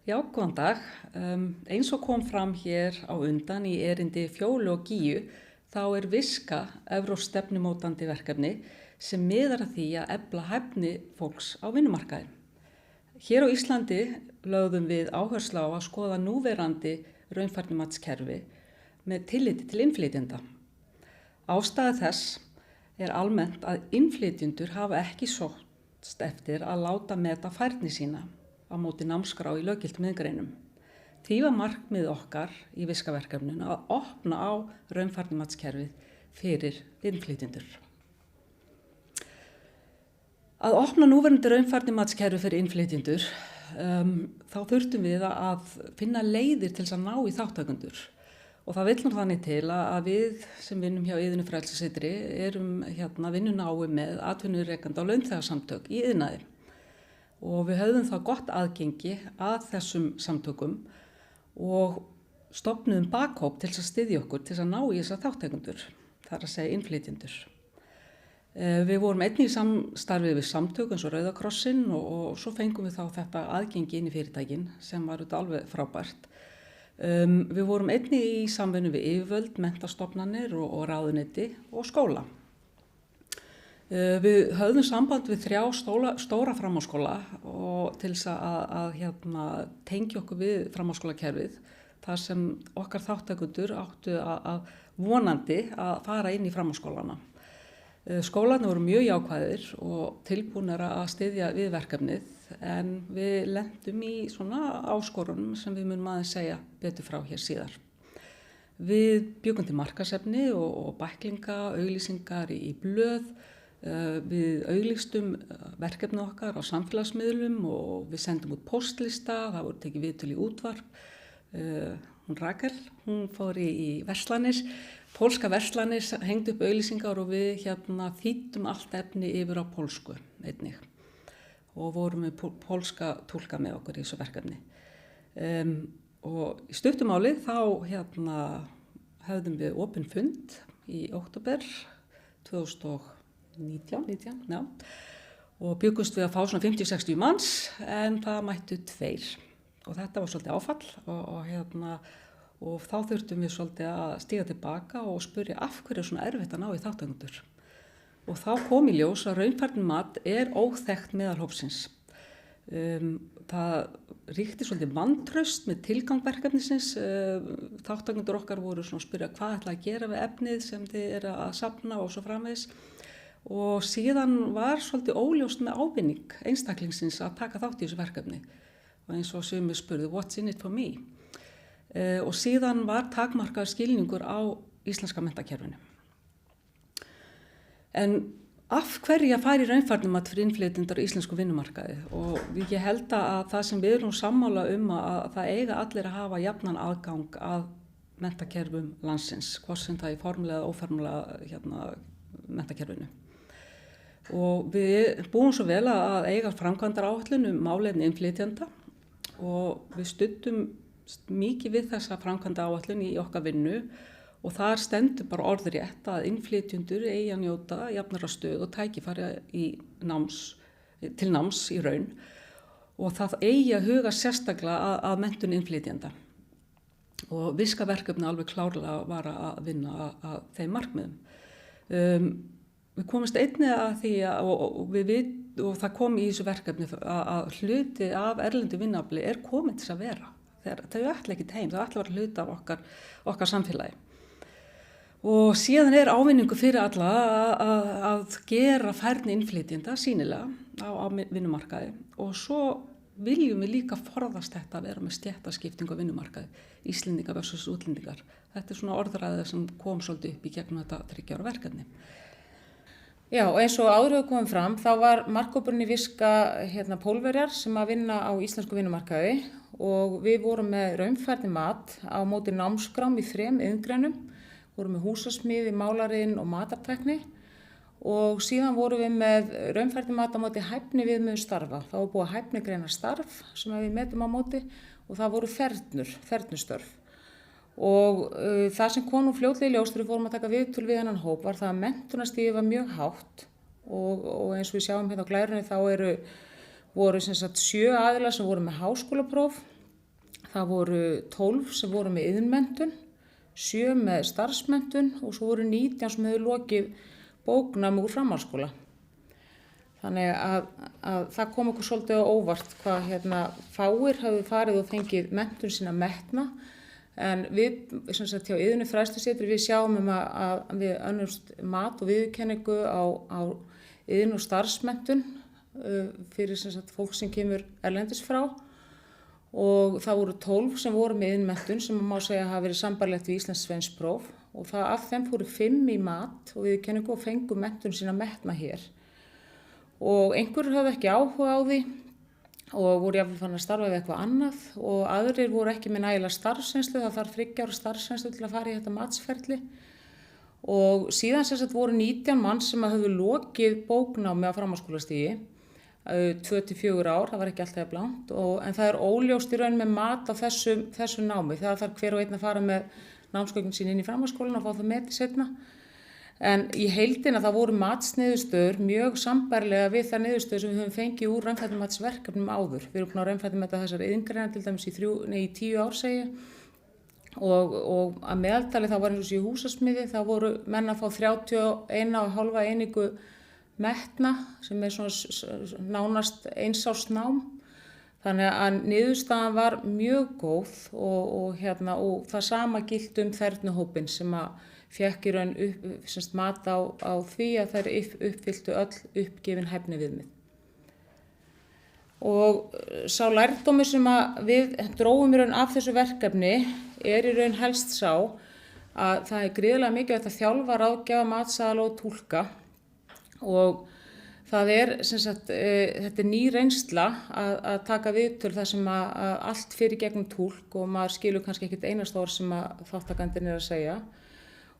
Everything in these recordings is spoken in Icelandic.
Já, góðan dag. Eins og kom fram hér á undan í erindi Fjólu og Gígju, þá er Viska evrópskt stefnumótandi verkefni sem miðar að því að efla hæfni fólks á vinnumarkaði. Hér á Íslandi lögðum við áherslu á að skoða núverandi raunfærnimatskerfi með tilliti til innflytjenda. Ástæða þess er almennt að innflytjendur hafa ekki sóst eftir að láta meta færni sína á móti námskrá í löggiltum iðngreinum. Því var markmið okkar í Viska-verkefninu að opna á raunfærnimatskerfið fyrir innflytjendur. Að opna núverandi raunfærnimatskerfi fyrir innflytjendur, þá þurftum við að finna leiðir til þess að ná í þátttakendur. Og það vill nú þannig til að við sem vinnum hjá Iðunni Frelsisseitri erum vinnunái með atvinnurekanda og launþegasamtök í iðnaði. Og við höfðum þá gott aðgengi að þessum samtökum og stofnuðum bakhóp til þess að styðja okkur til þess að ná í þessa þátttakendur, þar að segja innflytjendur. Við vorum einnig í samstarfi við samtök eins og Rauða krossinn og svo fengum við þá þetta aðgengi inn í fyrirtækin sem var auðvitað alveg frábært. Við vorum einnig í samvinnu við yfirvöld, menntastofnanir og ráðuneyti og skóla. Við höfðum samband við 3 stóra framhaldsskóla og til þess að tengja okkur við framhaldsskólakerfið þar sem okkar þáttakendur áttu að vonandi að fara inn í framhaldsskólana. Skólarnir voru mjög jákvæðir og tilbúnir að styðja við verkefnið en við lentum í svona áskorunum sem við munum aðeins segja betur frá hér síðar. Við bjuggum til markaðsefni og bæklinga, auglýsingar í blöð. Við auglýstum verkefni okkar á samfélagsmiðlum og við sendum út póstlista, það voru tekið viðtöl í útvarp. Hún Rakel, hún fór í verslanir, pólska verslanir, hengdi upp auglýsingar og við þýddum allt efni yfir á pólsku einnig og vorum með pólska túlka með okkur í þessu verkefni. Og í stuttumáli þá höfðum við opinn fund í október 2019 já. Og byggust við að fá svona 50-60 manns en það mættu 2 og þetta var svolítið áfall og þá þurftum við svolítið að stíga tilbaka og spyrja af hverju er svona erfitt að ná í þátttakendur. Og þá kom í ljós að raunfærnimat er óþekkt meðal hópsins. Það ríkti svolítið vantraust með tilgang verkefnisins. Þáttakendur okkar voru svona að spyrja hvað ætla að gera við efnið sem þið eru að safna og svo framvegis. Og síðan var svolítið óljóst með ávinning einstaklingsins að taka þátt í þessu verkefni. Og eins og sumir spurðu, what's in it for me? Og síðan var takmarkaður skilningur á íslenska menntakerfinu. En af hverju að fara í raunfærnimat fyrir innflytjendur á íslensku vinnumarkaði? Og ég held að það sem við erum sammála að það eiga allir að hafa jafnan aðgang að menntakerfum landsins, hvort sem það í formulega eða óformulega menntakerfinu. Og við búum svo vel að eiga framkvæmdaráætlun málefni innflytjenda og við studdum mikið við þessa framkvæmdaáætlun í okkar vinnu og þar stendur bara orðrétt að innflytjendur eigi að njóta jafnara stöðu og tækifæri til náms í raun og það eigi að huga sérstaklega að menntun innflytjenda. Og Viska-verkefni alveg klárlega var að vinna að þeim markmiðum. Við komumst einnig að því og það kom í þessu verkefni að hluti af erlendu vinnuafli er komin til að vera. Þau ætla ekki heim, þau ætla að vera hluti af okkar samfélagi. Og síðan er ávinningu fyrir alla að gera færni innflytjenda sýnilega á vinnumarkaði og svo viljum við líka forðast þetta að vera með stéttaskiptingu á vinnumarkaði, Íslendingar versus útlendingar. Þetta er svona orðræði sem kom svolítið upp í gegnum þetta 3 ára verkefni. Já, og eins og áður hefur komið fram, þá var markhópurinn í Viska Pólverjar sem að vinna á íslensku vinnumarkaði og við vorum með raunfærnimat á móti námskrám í 3 iðngreinum, vorum með húsasmíði, málarinn og matartækni og síðan vorum við með raunfærnimat á móti hæfni viðmiðun starfa. Það var búið að hæfnigreina starf sem við metum á móti og það voru fernustörf. Og það sem kom nú fljótlega í ljós þegar við fórum að taka viðtöl við þennan hóp var það að menntunarstigið var mjög hátt og eins og við sjáum hérna á glærunni þá voru sem sagt 7 aðilar sem voru með háskólapróf Það voru 12 sem voru með iðnmenntun, 7 með starfsmenntun og svo voru 19 sem hefur lokið bóknámi úr framhaldsskóla. Þannig að það kom okkur svolítið á óvart hvað fáir hafðu farið og fengið menntun sína metna, en við sem sagt hjá Iðunni fræðslusetri við sjáum að við önnumst mat og viðurkenningu á iðn- og starfsmenntun fyrir sem sagt fólk sem kemur erlendis frá, og það voru 12 sem voru með iðnmenntun sem má segja hafa verið sambærilegt við íslenskt sveinspróf, og það af þeim fóru 5 í mat og viðurkenningu og fengu menntun sína metna hér. Og einhverjir höfðu ekki áhuga á því og voru jafnvel farin að starfa við eitthvað annað, og aðrir voru ekki með nægilega starfsreynslu, það þarf 3 ára starfsreynslu til að fara í þetta matsferli. Og síðan sem sagt voru 19 mann sem höfðu lokið bóknámi á framhaldsskólastigi, 2-4 ár, það var ekki alltaf blankt, en það er óljóst í raun með mat á þessu námi. Það þarf hver og einn að fara með námsgögnin sín inn í framhaldsskólan og fá það metið seinna. En í heildina það voru matsniðurstöður mjög sambærilega við þær niðurstöður sem við höfum fengið úr raunfærnimatsverkefnum áður. Við erum búin að raunfærnimeta þessar iðngreinar til dæmis í 10 ár segi, og að meðaltali þá var eins og sé húsasmiði, þá voru menn að fá 31,5 einingu metna sem er svona nánast einsársnám. Þannig að niðurstaðan var mjög góð og það sama gilti þernihópinn sem að fékk í raun mat á því að þær uppfylltu öll uppgefin hæfniviðmið. Og sá lærdómur sem að við drógum í raun af þessu verkefni er í raun helst sá að það er gríðarlega mikilvægt að þjálfa, ráðgjafa, matsaðala og túlka, og það er þetta er ný reynsla að taka viðtöl þar sem að allt fyrir gegnum túlk og maður skilur kannski ekkert einasta orð sem að þátttakandinn er að segja.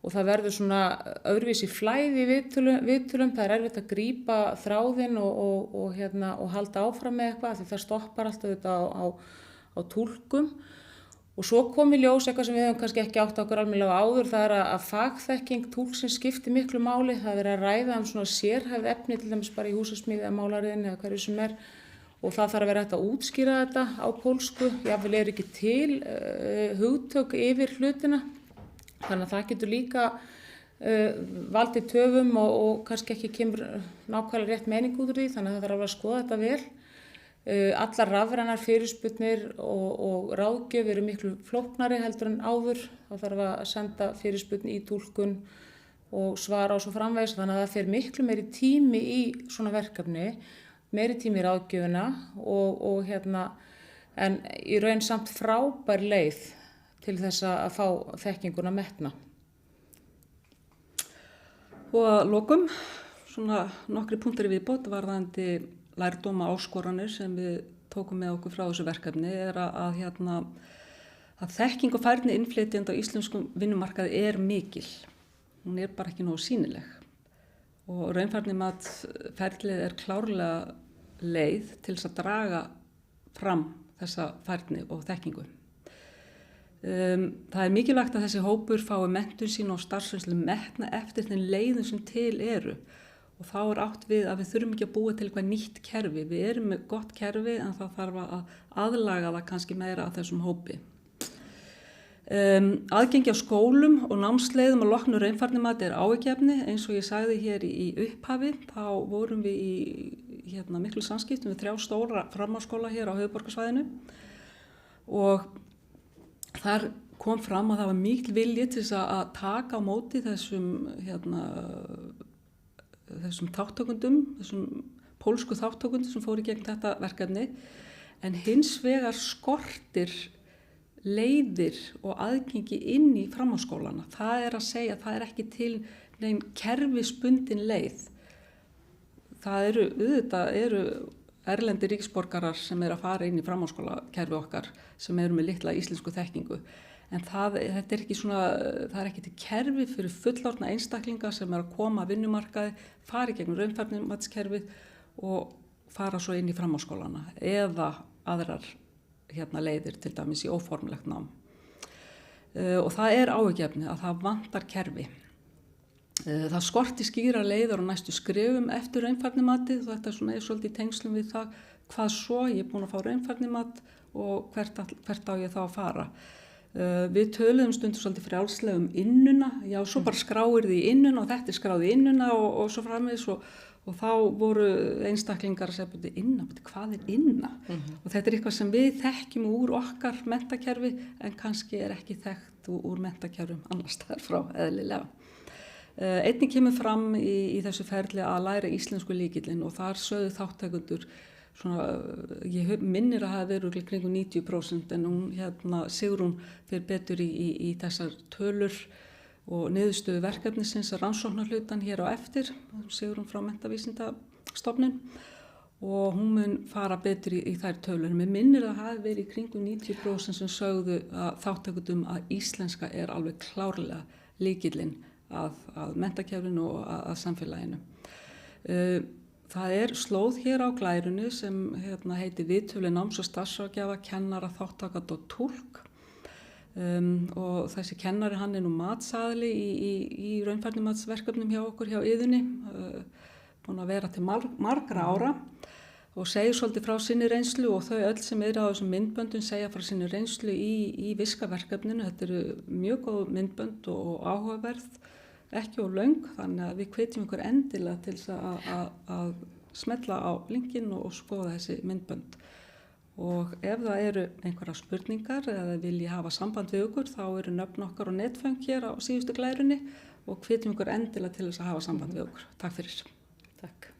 Og það verður svona öðruvísi flæði í viðtölum, það er erfitt að grípa þráðinn og halda áfram með eitthvað, því það stoppar alltaf þetta á túlkum. Og svo kom í ljós eitthvað sem við höfum kannski ekki átt okkur almennilega áður, það er að fagþekking túlksins skiptir miklu máli. Það er verið að ræða svona sérhæfð efni, til dæmis bara í húsasmíði eða málariðinni eða hverju sem er, og það þarf að vera hægt að útskýra þetta á pólsku, jafnvel er ekki til hugtök yfir hlutina. Þannig að það getur líka valdið töfum og kannski ekki kemur nákvæmlega rétt meining út úr því, þannig að það þarf alveg að skoða þetta vel. Allar rafrænar fyrirspurnir og ráðgjöf eru miklu flóknari heldur en áður. Það þarf að senda fyrirspurn í túlkun og svara og svo framvegis, þannig að það fer miklu meiri tími í svona verkefni, meiri tími í ráðgjöfina en í raun samt frábær leið til þess að fá þekkinguna metna. Og að lokum, svona nokkri punktar í viðbót varðandi lærdóma áskoranir sem við tókum með okkur frá þessu verkefni er að þekking og færni innflytjenda á íslenskum vinnumarkaði er mikil. Hún er bara ekki nógu sýnileg. Og raunfærnimatsferlið er klárlega leið til þess að draga fram þessa færni og þekkingu. Það er mikilvægt að þessi hópur fái menntun sín og starfsreynslu metna eftir þeim leiðum sem til eru, og þá er átt við að við þurfum ekki að búa til eitthvað nýtt kerfi. Við erum með gott kerfi en það þarf að aðlaga það kannski meira að þessum hópi. Aðgengi á skólum og námsleiðum að loknu raunfærnimati er áhyggjuefni. Eins og ég sagði hér í upphafi, þá vorum við í miklu samskiptum við 3 stóra framhaldsskóla hér á höfuðborgarsvæðinu, og þar kom fram að það var mikil vilji til þess að taka á móti þessum þáttökundum, þessum pólsku þáttökundum sem fóru í gegn þetta verkefni, en hins vegar skortir leiðir og aðgengi inn í framhaldsskólana. Það er að segja að það er ekki til nein kerfisbundin leið. Það eru erlendir ríkisborgarar sem eru að fara inn í framhaldsskólakerfi okkar sem eru með litla íslensku þekkingu. En það er ekki til kerfi fyrir fullorðna einstaklinga sem eru að koma að vinnumarkaði, fara í gegnum raunfærnimatskerfið og fara svo inn í framhaldsskólana eða aðrar leiðir, til dæmis í óformlegt nám. Og það er áhyggjuefni að það vantar kerfi. Það skorti skýra leiðar og næstu skrefum eftir raunfærnimatið, og þetta er svolítið í tengslum við það hvað svo, ég er búin að fá raunfærnimat og hvert á ég þá að fara. Við töluðum stundum svolítið frjálslega innuna, já svo bara skráir því innuna og þetta skráði innuna og svo framvegis og þá voru einstaklingar að segja inna, hvað inna? Og þetta eitthvað sem við þekkjum úr okkar menntakerfi en kannski ekki þekkt úr menntakerfum annars staðar frá eðlilega. Einnig kemur fram í þessu ferli að læra íslensku lykillinn og þar sögðu þátttakendur ég minnir að hafa verið kringum 90% en hún Sigrún fyrir betur í þessar tölur og niðurstöðu verkefnisins rannsóknarhlutan hér á eftir, Sigrún frá Menntavísindastofnun og hún mun fara betur í þær tölur. Mér minnir að hafa verið kringum 90% sem sögðu að þáttakendum að íslenska alveg klárlega lykillinn að menntakerfinu og að samfélaginu. Það slóð hér á Glærunni sem heitir Viðtölu náms- og starfsráðgjafa, kennara, þáttakanda og túlk og þessi kennari hann nú matsaðili í raunfærnimatsverkefnum hjá okkur hjá Iðunni, búin að vera til margra ára og segir svolítið frá sinni reynslu og þau öll sem á þessum myndböndum segja frá sinni reynslu í viskaverkefninu. Þetta eru mjög góð myndbönd og áhugaverð, ekki of löng, þannig að við hvetjum ykkur endilega til þess að smella á linkinn og skoða þessi myndbönd. Og ef það eru einhverja spurningar eða vilji hafa samband við okkur, þá eru nöfn okkar og netföng hér á síðustu Glærunni og hvetjum ykkur endilega til þess að hafa samband við okkur. Takk fyrir. Takk.